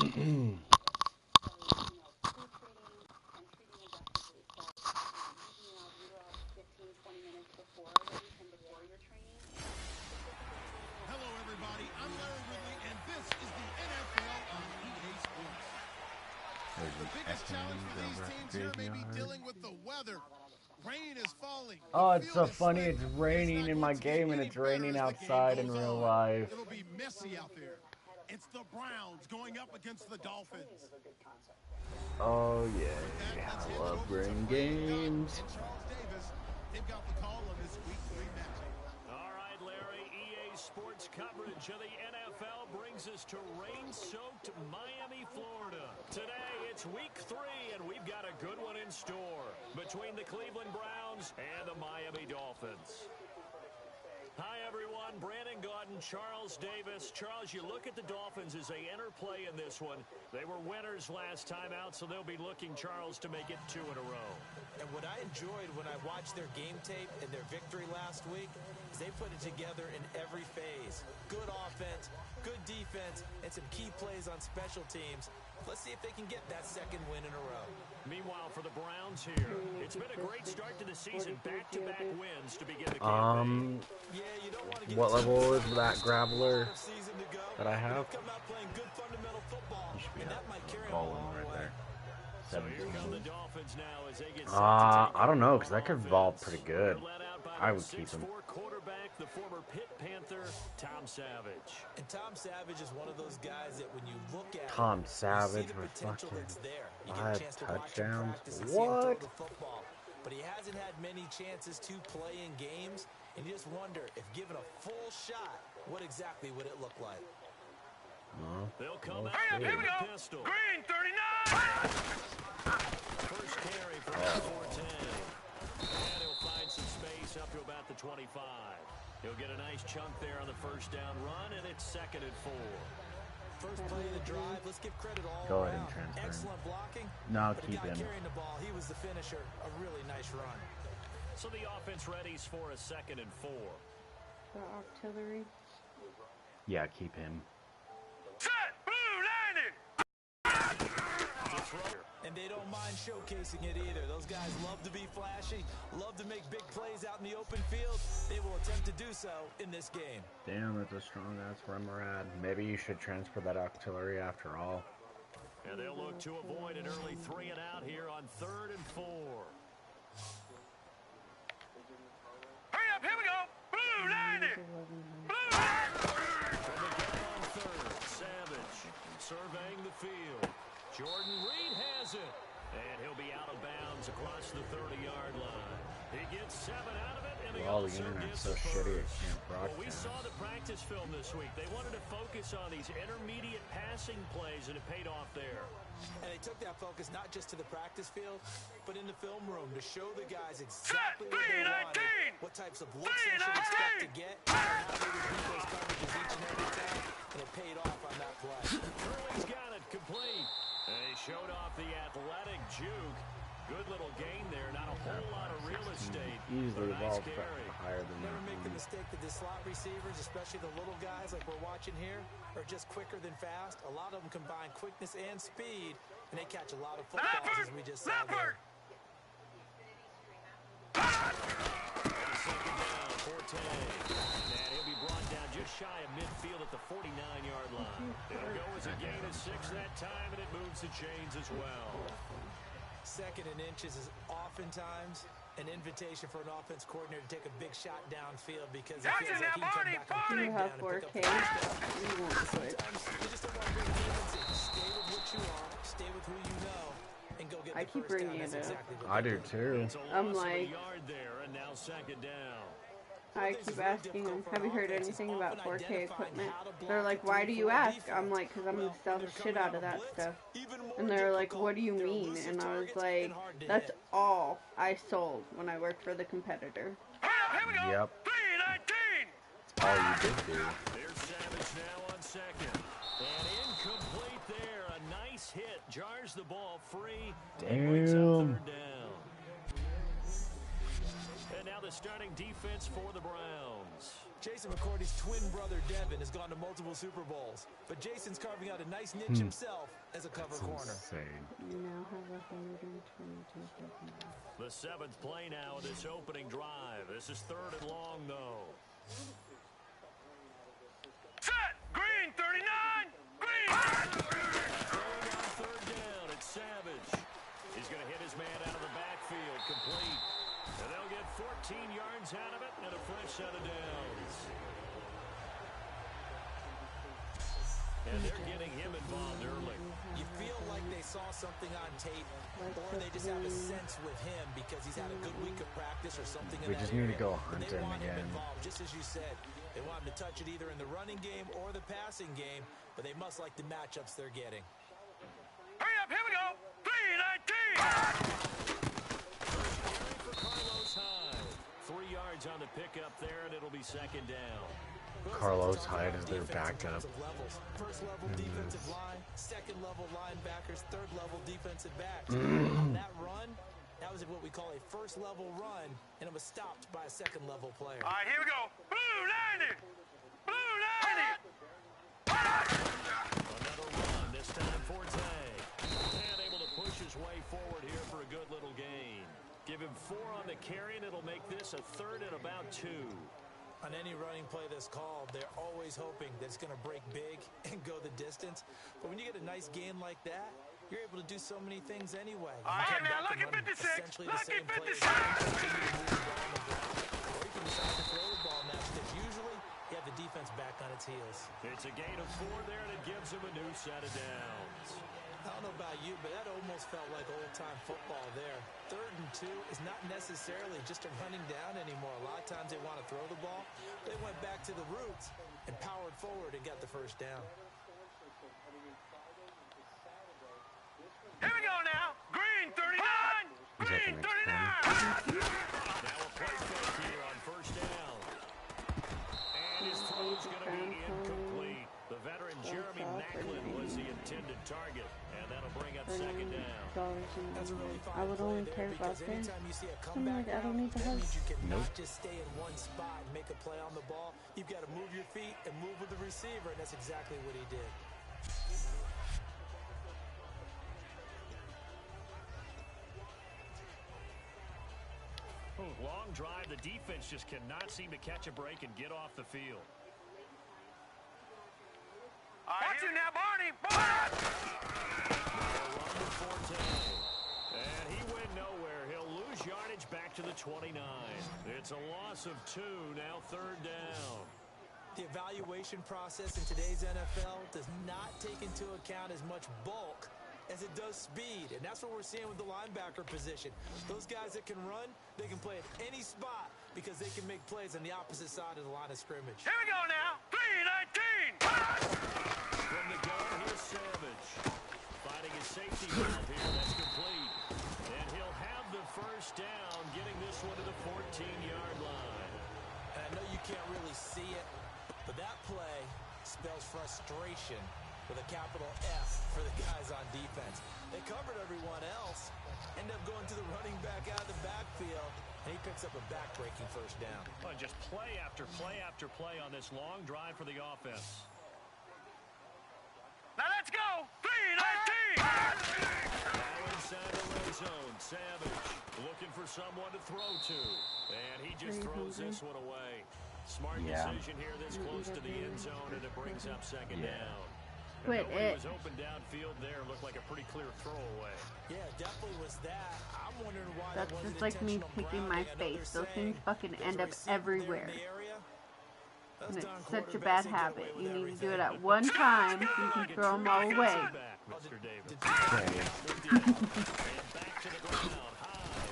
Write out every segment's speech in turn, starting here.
Hello, everybody. I'm Larry Ridley, and this is the NFL on EA Sports. The biggest challenge for these teams here may be dealing with the weather. Rain is falling. Oh, it's so funny. It's raining in my game, and it's raining outside in real life. It'll be messy out there. It's the Browns going up against the Dolphins. Oh, yeah. I love rain games. Charles Davis, they've got the call of this Week 3 matchup. All right, Larry, EA Sports coverage of the NFL brings us to rain-soaked Miami, Florida. Today, it's Week 3, and we've got a good one in store between the Cleveland Browns and the Miami Dolphins. Hi, everyone. Brandon Gaudin, Charles Davis. Charles, you look at the Dolphins as they enter play in this one. They were winners last time out, so they'll be looking, Charles, to make it 2 in a row. And what I enjoyed when I watched their game tape and their victory last week is they put it together in every phase. Good offense, good defense, and some key plays on special teams. Let's see if they can get that second win in a row. Meanwhile, for the Browns here, it's been a great start to the season. Back-to-back wins to begin the campaign. What level is that graveler that I have? You should be all right there. So here come the Dolphins now as they get I don't know, because that could evolve pretty good. I would keep him. Quarterback, the former Pitt Panther, Tom Savage. And Tom Savage is one of those guys that when you look at Tom Savage with fucking 5 touchdowns. What? But he hasn't had many chances to play in games, and you just wonder if given a full shot, what exactly would it look like? No. They'll come out here we go. Pistol. Green 39. First carry for 410. And he'll find some space up to about the 25. He'll get a nice chunk there on the first down run, and it's 2nd and 4. First play of the drive, let's give credit all Go ahead and around. transfer him. Excellent blocking. No, but keep the guy him. carrying the ball, he was the finisher. A really nice run. So the offense readies for a 2nd and 4. The artillery. Yeah, keep him. Set. Blue landing. And they don't mind showcasing it either. Those guys love to be flashy, love to make big plays out in the open field. They will attempt to do so in this game. Damn, that's a strong ass Remoraid. Maybe you should transfer that artillery after all. And they'll look to avoid an early 3 and out here on 3rd and 4. Hurry up, here we go. Blue landing. Blue From the gun on 3rd, Savage surveying the field. Jordan Reed has it. And he'll be out of bounds across the 30-yard line. He gets 7 out of it, and he Well, the also internet's gets so the shitty it first. can't Well, we broadcast. saw the practice film this week. They wanted to focus on these intermediate passing plays, and it paid off there. And they took that focus not just to the practice field, but in the film room to show the guys exactly what they wanted, what types of looks they should expect to get, and how they would beat those coverages each and every time, and it paid off on that play. Curley's got it complete. And he showed off the athletic juke. Good little gain there. Not a whole lot of real estate. Easily Nice evolved carry. higher than Never that. make the mistake that the slot receivers, especially the little guys like we're watching here, are just quicker than fast. A lot of them combine quickness and speed, and they catch a lot of footballs, as we just saw there. Second down, Forte. And he'll be brought down just shy of midfield at the 49-yard line. It'll go as a gain of 6 that time, and it moves the chains as well. 2nd and inches is oftentimes an invitation for an offense coordinator to take a big shot downfield because it feels like he can come back Do you and have pick up 4K? the first down. You won't switch. Sometimes you just don't want to bring defense in. Stay with what you are, stay with who you know, and go get I the keep first bringing down. That's it up. exactly what I they're do doing. too. It's a I'm loss of a like- yard there, and now 2nd down. I keep asking them, have you heard anything about 4K equipment? They're like, why do you ask? I'm like, because I'm going to sell the shit out of that stuff. And they're like, what do you mean? And I was like, that's all I sold when I worked for the competitor. Hurry up, here we go. Yep. 319. All you did do. There's Savage now on 2nd. And incomplete there. A nice hit. Jars the ball free. And brings up Damn. 3rd down. And now the starting defense for the Browns. Jason McCourty's twin brother Devin has gone to multiple Super Bowls, but Jason's carving out a nice niche himself as a cover corner. Insane. You now have 122 seconds. The 7th play now of this opening drive. This is 3rd and long, though. Set! Green, 39! Green! Throwing on 3rd down, it's Savage. He's going to hit his man out of the backfield, complete. And they'll get 14 yards out of it and a fresh set of downs. And they're getting him involved early. You feel like they saw something on tape, or they just have a sense with him because he's had a good week of practice or something in We that just need to area. go hunt They him want again. involved, just as you said. They want him to touch it either in the running game or the passing game, but they must like the matchups they're getting. Hurry up, here we go! 319! For Carlos Hyde. 3 yards on the pickup there, and it'll be 2nd down. Carlos Hyde is their backup. First level defensive line, second level linebackers, third level defensive backs. On that run, that was what we call a first level run, and it was stopped by a second level player. All right, here we go. Blue 90! Blue 90! Another run, this time Forte. And able to push his way forward here for a good little gain. Give him 4 on the carry, and it'll make this a 3rd and about 2. On any running play that's called, they're always hoping that it's going to break big and go the distance. But when you get a nice gain like that, you're able to do so many things anyway. All right, now, lucky 56! Lucky 56! Or you can decide to throw the ball now because usually you have the defense back on its heels. It's a gain of 4 there, and it gives him a new set of downs. I don't know about you, but that almost felt like old-time football there. 3rd and 2 is not necessarily just a running down anymore. A lot of times they want to throw the ball. They went back to the roots and powered forward and got the first down. Here we go now. Green 39! Green 39! Now a play fake here on 1st down. And his throw's going to be incomplete. The veteran Jeremy Maclin was the intended target, and that'll bring up 2nd down. That's really fine. I would only care about this. Anytime you see a I'm like, comeback I don't need the that help. means you cannot just stay in one spot and make a play on the ball. You've got to move your feet and move with the receiver, and that's exactly what he did. Long drive. The defense just cannot seem to catch a break and get off the field. Watch it now, Barney! Barney! And he went nowhere. He'll lose yardage back to the 29. It's a loss of 2, now 3rd down. The evaluation process in today's NFL does not take into account as much bulk as it does speed, and that's what we're seeing with the linebacker position. Those guys that can run, they can play at any spot because they can make plays on the opposite side of the line of scrimmage. Here we go now. 319! From the gun, here's Savage. Finding his safety valve here, that's complete. And he'll have the first down, getting this one to the 14-yard line. And I know you can't really see it, but that play spells frustration with a capital F for the guys on defense. They covered everyone else, end up going to the running back out of the backfield, and he picks up a back-breaking first down. Well, just play after play after play on this long drive for the offense. Now let's go! 319! Now inside the red zone, Savage looking for someone to throw to. And he just throws this one away. Smart decision here this close to the end zone, and it brings up 2nd down. Quit it. Was open downfield there. Looked like a pretty clear throwaway. Yeah, definitely was that. I'm wondering why That's that wasn't just like me intentional picking my grounding. I know face. they're Those things saying fucking there's end a up receiver there in everywhere. the area. Those And it's darn such a quarterbacks, bad they get habit. away You with need to do it everything. at one time so you can throw them all away. Back, Mr. Davis. Okay. And back to the ground, high.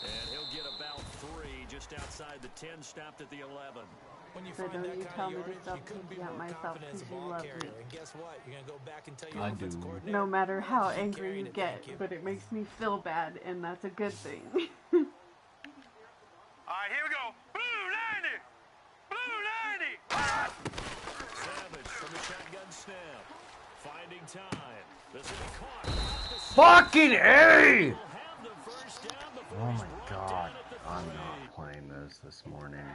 And he'll get about 3 just outside the 10, stopped at the 11. When you So find don't that you kind tell of me to yardage, stop you couldn't be picking at more myself confident as a because you ball love carrier. me. And guess what? You're going to go back and tell your I offense do. coordinator. No matter how "Keep angry carrying you it, get, thank you." but it makes me feel bad, and that's a good thing. All right, here we go. Blue 90! Blue 90! Savage from the shotgun snap. Finding time. This will be caught. Fucking A! Will have the first down before Oh he's my brought God. down at the I'm 3. not. this morning.